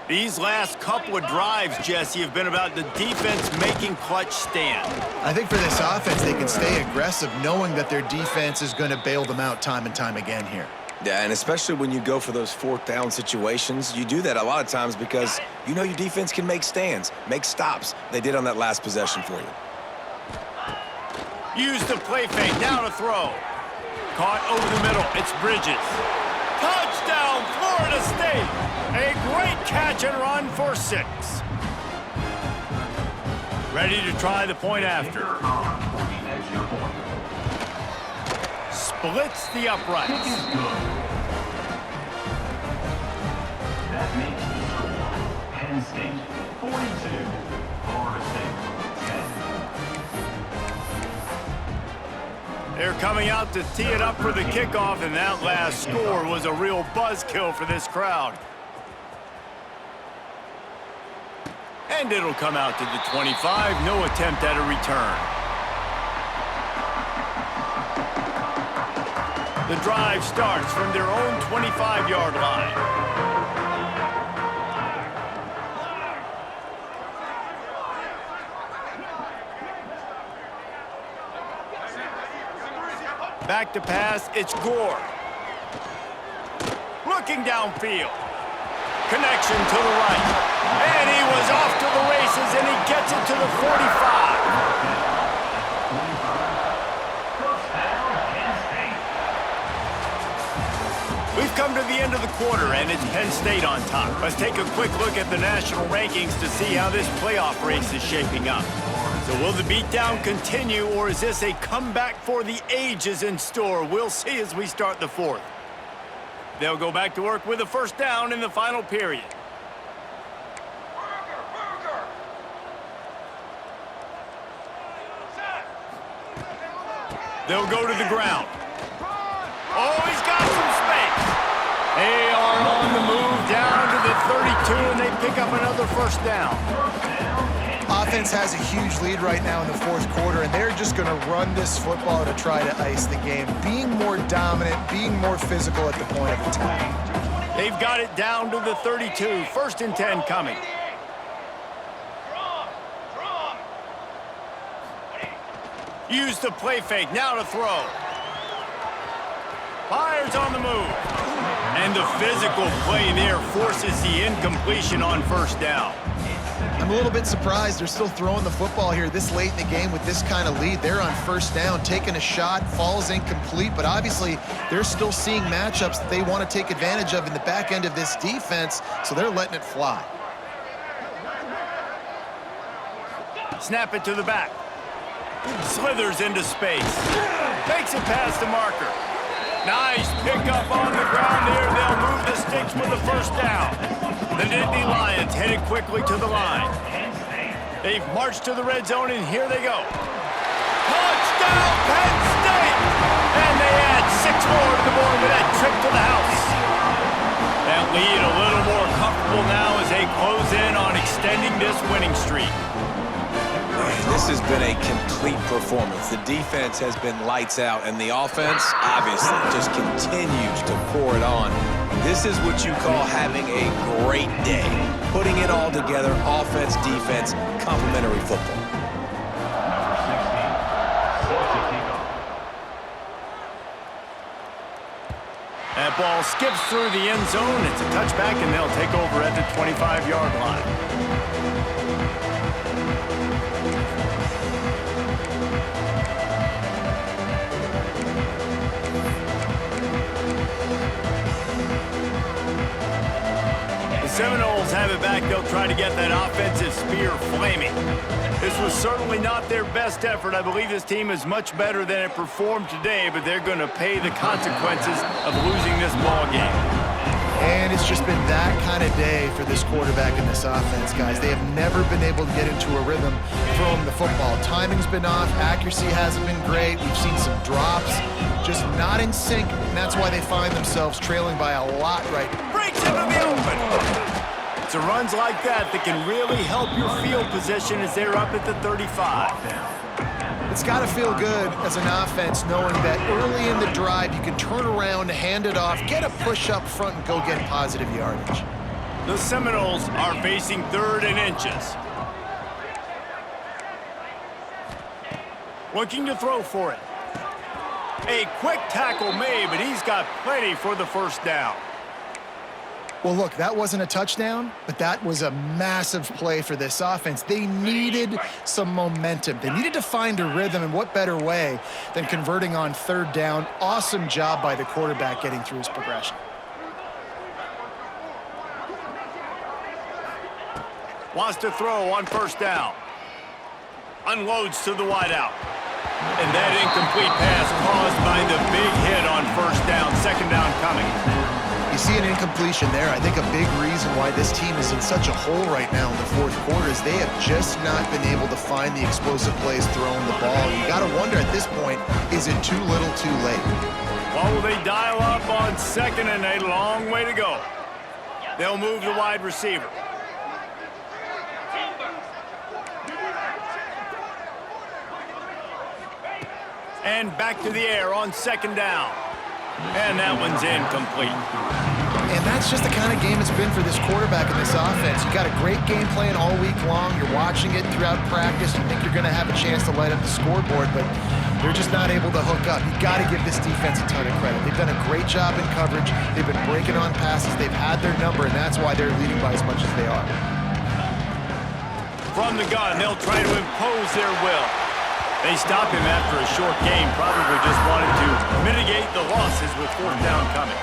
A: These last couple of drives, Jesse, have been about the defense making clutch stand.
C: I think for this offense, they can stay aggressive knowing that their defense is going to bail them out time and time again here.
B: Yeah, and especially when you go for those fourth down situations, you do that a lot of times because you know your defense can make stands, make stops. They did on that last possession for you.
A: Use the play fake, now to throw. Caught over the middle, it's Bridges. Touchdown, Florida State! A great catch and run for 6. Ready to try the point after. Splits the uprights.
E: That makes the score Penn State 42, Florida State 10.
A: They're coming out to tee it up for the kickoff, and that last score was a real buzzkill for this crowd. And it'll come out to the 25, no attempt at a return. The drive starts from their own 25-yard line. Back to pass, it's Gore. Looking downfield. Connection to the right. And he was off to the races, and he gets it to the 45. We've come to the end of the quarter, and it's Penn State on top. Let's take a quick look at the national rankings to see how this playoff race is shaping up. So will the beatdown continue, or is this a comeback for the ages in store? We'll see as we start the fourth. They'll go back to work with a first down in the final period. They'll go to the ground. Oh, he's got some space. They are on the move down to the 32, and they pick up another first down.
C: Offense has a huge lead right now in the fourth quarter, and they're just going to run this football to try to ice the game, being more dominant, being more physical at the point of attack.
A: They've got it down to the 32. First and 10 coming. Use the play fake, now to throw. Fires on the move. And the physical play there forces the incompletion on first down.
C: I'm a little bit surprised they're still throwing the football here this late in the game with this kind of lead. They're on first down, taking a shot, falls incomplete, but obviously they're still seeing matchups that they want to take advantage of in the back end of this defense, so they're letting it fly.
A: Snap it to the back. Slithers into space. Makes it past the marker. Nice pickup on the ground there. They'll move the sticks with the first down. The Nittany Lions headed quickly to the line. They've marched to the red zone, and here they go. Touchdown, Penn State! And they add 6 more to the board with that trip to the house. That lead a little more comfortable now as they close in on extending this winning streak.
B: This has been a complete performance. The defense has been lights out, and the offense, obviously, just continues to pour it on. This is what you call having a great day. Putting it all together, offense, defense, complementary football.
A: That ball skips through the end zone. It's a touchback, and they'll take over at the 25-yard line. Seminoles have it back. They'll try to get that offensive spear flaming. This was certainly not their best effort. I believe this team is much better than it performed today, but they're going to pay the consequences of losing this ball game.
C: And it's just been that kind of day for this quarterback and this offense, guys. They have never been able to get into a rhythm throwing the football. Timing's been off. Accuracy hasn't been great. We've seen some drops, just not in sync, and that's why they find themselves trailing by a lot right now.
A: Breaks into the open. It's runs like that that can really help your field position as they're up at the 35.
C: It's got to feel good as an offense knowing that early in the drive you can turn around, hand it off, get a push up front, and go get positive yardage.
A: The Seminoles are facing 3rd and inches. Looking to throw for it. A quick tackle made, but he's got plenty for the first down.
C: Well, look, that wasn't a touchdown, but that was a massive play for this offense. They needed some momentum. They needed to find a rhythm, and what better way than converting on 3rd down. Awesome job by the quarterback getting through his progression.
A: Wants to throw on 1st down. Unloads to the wideout. And that incomplete pass caused by the big hit on 1st down. 2nd down coming.
C: You see an incompletion there. I think a big reason why this team is in such a hole right now in the 4th quarter is they have just not been able to find the explosive plays throwing the ball. You got to wonder at this point, is it too little too late?
A: Well, will they dial up on 2nd and a long way to go? They'll move the wide receiver. And back to the air on 2nd down. And that one's incomplete.
C: And that's just the kind of game it's been for this quarterback and this offense. You got a great game plan all week long. You're watching it throughout practice. You think you're going to have a chance to light up the scoreboard, but they're just not able to hook up. You got to give this defense a ton of credit. They've done a great job in coverage. They've been breaking on passes. They've had their number, and that's why they're leading by as much as they are.
A: From the gun, they'll try to impose their will. They stop him after a short game, probably just wanted to mitigate the losses with 4th down coming.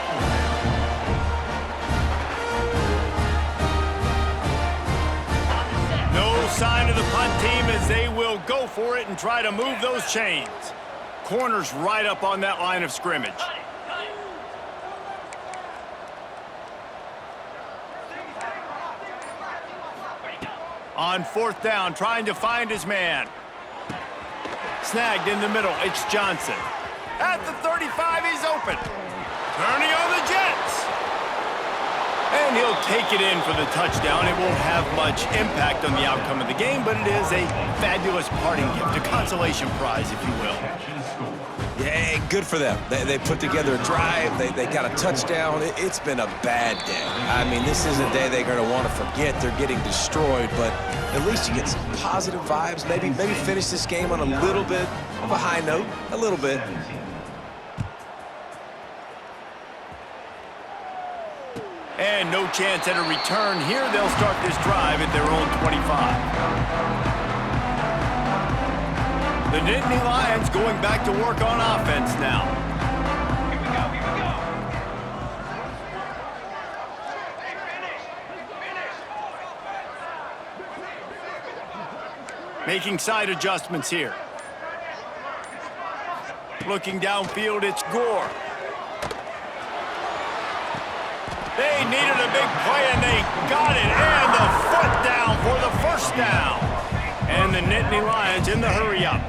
A: No sign of the punt team as they will go for it and try to move those chains. Corners right up on that line of scrimmage. On 4th down, trying to find his man. Snagged in the middle, it's Johnson. At the 35, he's open. Turning on the Jets. And he'll take it in for the touchdown. It won't have much impact on the outcome of the game, but it is a fabulous parting gift, a consolation prize, if you will.
B: Yeah, good for them. They put together a drive. They got a touchdown. It's been a bad day. I mean, this is a day they're going to want to forget. They're getting destroyed, but at least you get some positive vibes. Maybe finish this game on a little bit of a high note. A little bit.
A: And no chance at a return here. They'll start this drive at their own 25. The Nittany Lions going back to work on offense now. Making side adjustments here. Looking downfield, it's Gore. They needed a big play, and they got it. And the foot down for the 1st down. And the Nittany Lions in the hurry-up.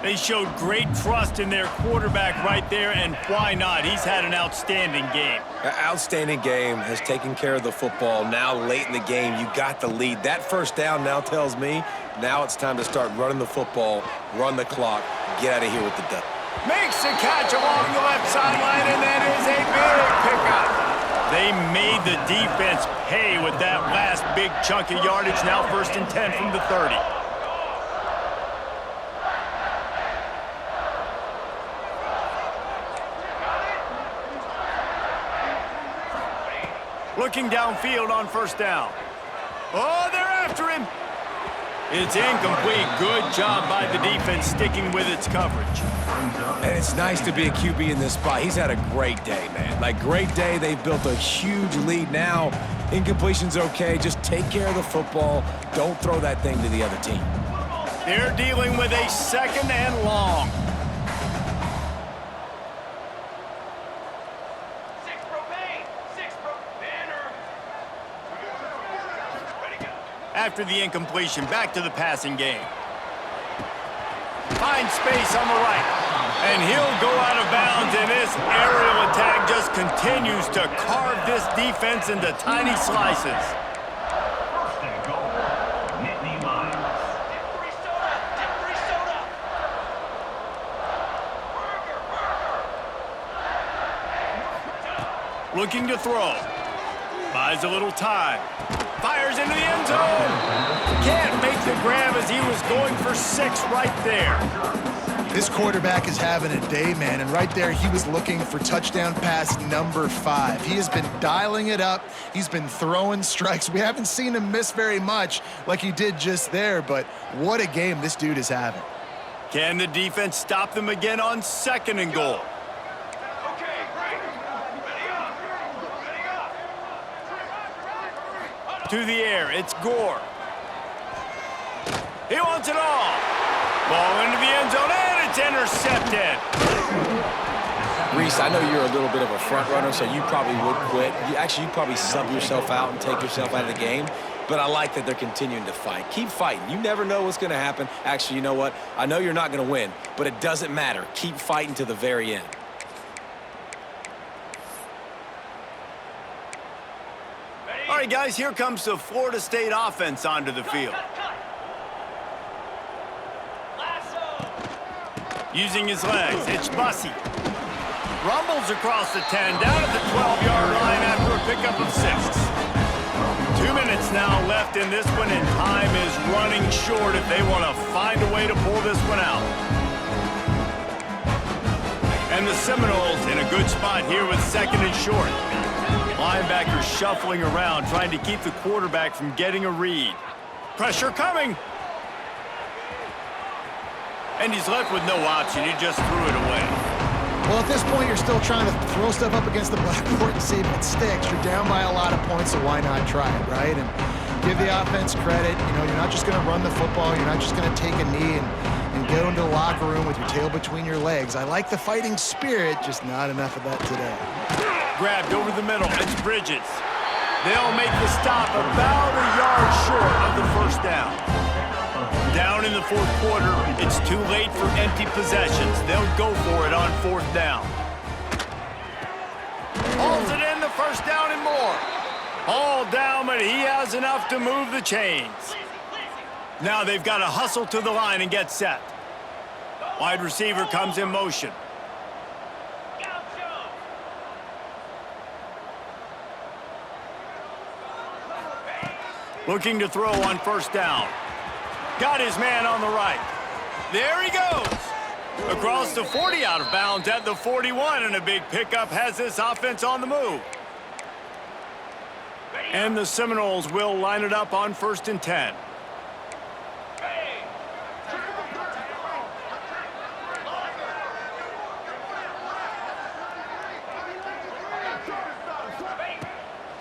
A: They showed great trust in their quarterback right there, and why not? He's had an outstanding game.
B: Outstanding game, has taken care of the football. Now late in the game, you got the lead. That 1st down now tells me now it's time to start running the football, run the clock, get out of here with the dub.
A: Makes the catch along the left sideline, and that is a big pickup. They made the defense pay with that last big chunk of yardage. Now 1st and 10 from the 30. Looking downfield on 1st down. Oh, they're after him. It's incomplete. Good job by the defense sticking with its coverage.
B: And it's nice to be a QB in this spot. He's had a great day, man. Like, great day. They've built a huge lead now. Incompletion's okay. Just take care of the football. Don't throw that thing to the other team.
A: They're dealing with a second and long. After the incompletion, back to the passing game. Finds space on the right. And he'll go out of bounds, and this aerial attack just continues to carve this defense into tiny slices.
E: First and goal, Nittany Lions.
A: Looking to throw. Buys a little time. Fires into the end zone. Can't make the grab as he was going for 6 right there.
C: This quarterback is having a day, man, and right there he was looking for touchdown pass number 5. He has been dialing it up. He's been throwing strikes. We haven't seen him miss very much like he did just there, but what a game this dude is having.
A: Can the defense stop them again on 2nd and goal? To the air, it's Gore. He wants it all. Ball into the end zone, and it's intercepted.
B: Reese, I know you're a little bit of a front runner, so you probably would quit. You'd probably sub yourself out and take yourself out of the game. But I like that they're continuing to fight. Keep fighting. You never know what's going to happen. Actually, you know what? I know you're not going to win, but it doesn't matter. Keep fighting to the very end.
A: All right, guys, here comes the Florida State offense onto the field. Using his legs, it's Bussey. Rumbles across the 10, down at the 12-yard line after a pickup of 6. 2 minutes now left in this one, and time is running short if they want to find a way to pull this one out. And the Seminoles in a good spot here with 2nd and short. Linebacker shuffling around, trying to keep the quarterback from getting a read. Pressure coming. And he's left with no option. He just threw it away.
C: Well, at this point, you're still trying to throw stuff up against the blackboard and see if it sticks. You're down by a lot of points, so why not try it, right? And give the offense credit. You know, you're not just going to run the football. You're not just going to take a knee and go into the locker room with your tail between your legs. I like the fighting spirit, just not enough of that today.
A: Grabbed over the middle. It's Bridges. They'll make the stop about a yard short of the first down. Down in the 4th quarter, it's too late for empty possessions. They'll go for it on 4th down. Hauls it in, the first down and more. All down, but he has enough to move the chains. Now they've got to hustle to the line and get set. Wide receiver comes in motion. Looking to throw on 1st down. Got his man on the right. There he goes. Across the 40, out of bounds at the 41, and a big pickup has this offense on the move. And the Seminoles will line it up on 1st and 10.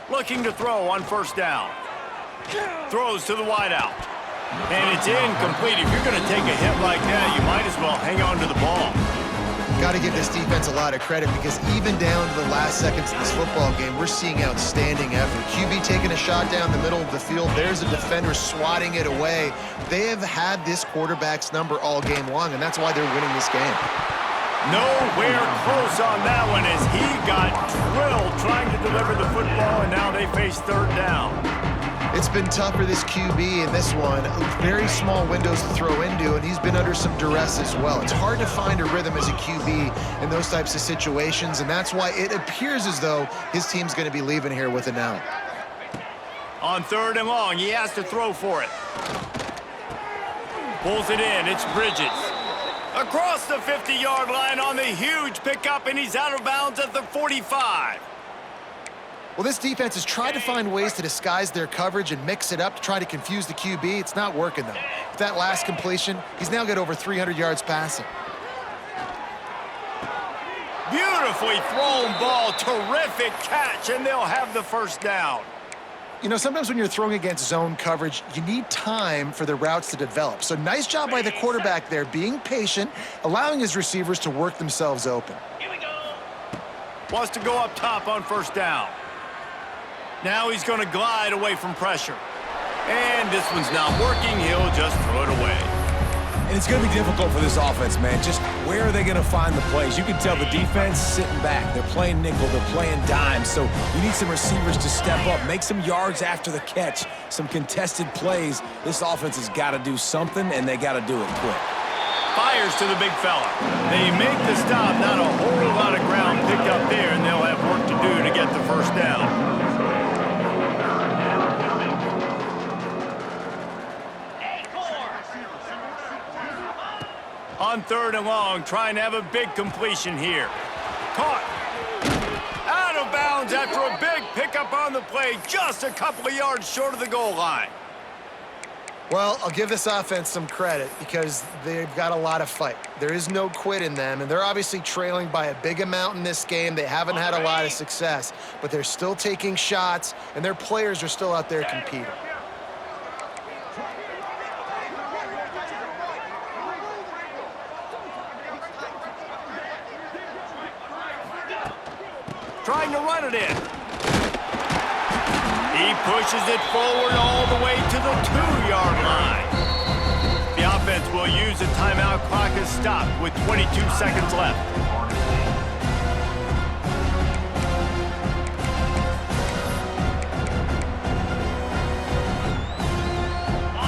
A: Looking to throw on 1st down. Throws to the wideout. And it's incomplete. If you're going to take a hit like that, you might as well hang on to the ball.
C: Got to give this defense a lot of credit because even down to the last seconds of this football game, we're seeing outstanding effort. QB taking a shot down the middle of the field. There's a defender swatting it away. They have had this quarterback's number all game long, and that's why they're winning this game.
A: Nowhere close on that one as he got drilled trying to deliver the football, and now they face 3rd down.
C: It's been tough for this QB in this one. Very small windows to throw into, and he's been under some duress as well. It's hard to find a rhythm as a QB in those types of situations, and that's why it appears as though his team's going to be leaving here with an out.
A: On 3rd and long, he has to throw for it. Pulls it in, it's Bridges. Across the 50-yard line on the huge pickup, and he's out of bounds at the 45.
C: Well, this defense has tried to find ways to disguise their coverage and mix it up to try to confuse the QB. It's not working, though. With that last completion, he's now got over 300 yards passing.
A: Beautifully thrown ball, terrific catch, and they'll have the 1st down.
C: You know, sometimes when you're throwing against zone coverage, you need time for the routes to develop. So nice job by the quarterback there, being patient, allowing his receivers to work themselves open.
E: Here we go.
A: Wants to go up top on first down. Now he's going to glide away from pressure. And this one's not working. He'll just throw it away.
B: And it's going to be difficult for this offense, man. Just where are they going to find the plays? You can tell the defense sitting back. They're playing nickel. They're playing dime. So you need some receivers to step up, make some yards after the catch, some contested plays. This offense has got to do something, and they got to do it quick.
A: Fires to the big fella. They make the stop. Not a whole lot of ground picked up there, and they'll have work to do to get the first down. On third and long, trying to have a big completion here. Caught. Out of bounds after a big pickup on the play, just a couple of yards short of the goal line.
C: Well, I'll give this offense some credit because they've got a lot of fight. There is no quit in them, and they're obviously trailing by a big amount in this game. They haven't had a lot of success, but they're still taking shots, and their players are still out there competing.
A: Trying to run it in. He pushes it forward all the way to the 2-yard line. The offense will use a timeout. Clock is stopped with 22 seconds left.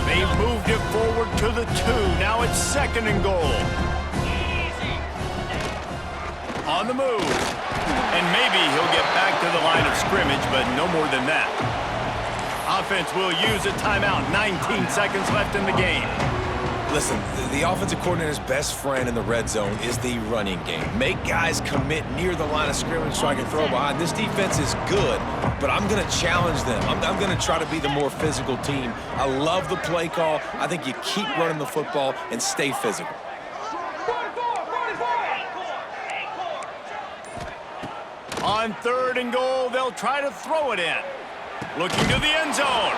A: They've moved it forward to the 2. Now it's second and goal. On the move. And maybe he'll get back to the line of scrimmage, but no more than that. Offense will use a timeout. 19 seconds left in the game.
B: Listen, the offensive coordinator's best friend in the red zone is the running game. Make guys commit near the line of scrimmage so I can throw behind. This defense is good, but I'm going to challenge them. I'm going to try to be the more physical team. I love the play call. I think you keep running the football and stay physical.
A: On third and goal, they'll try to throw it in. Looking to the end zone.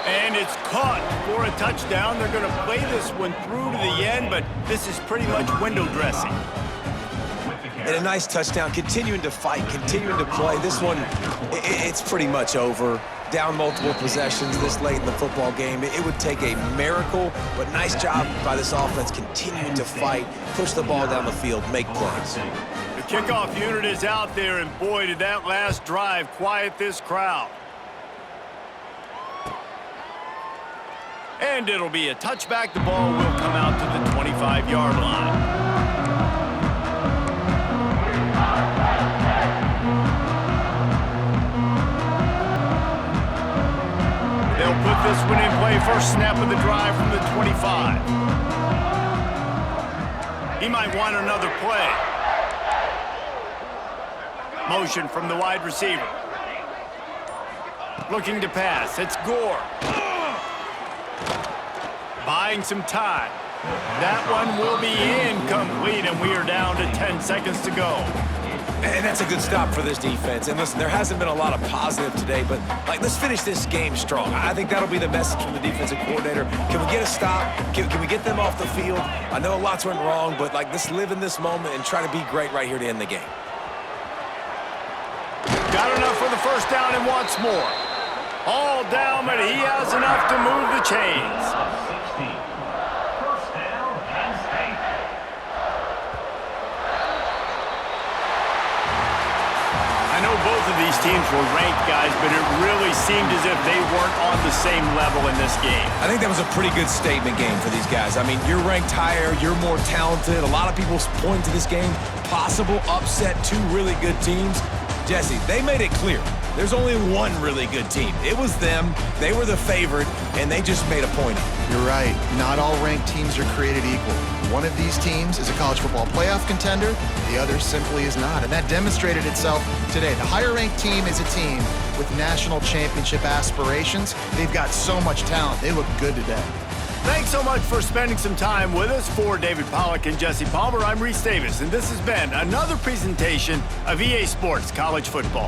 A: And it's caught for a touchdown. They're going to play this one through to the end, but this is pretty much window dressing.
B: And a nice touchdown, continuing to fight, continuing to play. This one, it's pretty much over. Down multiple possessions this late in the football game. It would take a miracle, but nice job by this offense continuing to fight, push the ball down the field, make plays.
A: The kickoff unit is out there, and boy, did that last drive quiet this crowd. And it'll be a touchback. The ball will come out to the 25-yard line. They'll put this one in play. First snap of the drive from the 25. He might want another play. Motion from the wide receiver. Looking to pass. It's Gore. Buying some time. That one will be incomplete, and we are down to 10 seconds to go.
B: And that's a good stop for this defense. And listen, there hasn't been a lot of positive today, but let's finish this game strong. I think that'll be the message from the defensive coordinator. Can we get a stop? Can we get them off the field? I know lots went wrong, but let's live in this moment and try to be great right here to end the game.
A: Got enough for the first down and wants more. All down, but he has enough to move the chains.
E: 16. First down, Penn State.
A: I know both of these teams were ranked, guys, but it really seemed as if they weren't on the same level in this game.
B: I think that was a pretty good statement game for these guys. I mean, you're ranked higher, you're more talented. A lot of people point to this game, possible upset, two really good teams. Jesse, they made it clear. There's only one really good team. It was them. They were the favorite, and they just made a point of it.
C: You're right. Not all ranked teams are created equal. One of these teams is a college football playoff contender. The other simply is not, and that demonstrated itself today. The higher-ranked team is a team with national championship aspirations. They've got so much talent. They look good today.
A: Thanks so much for spending some time with us. For David Pollack and Jesse Palmer, I'm Reese Davis, and this has been another presentation of EA Sports College Football.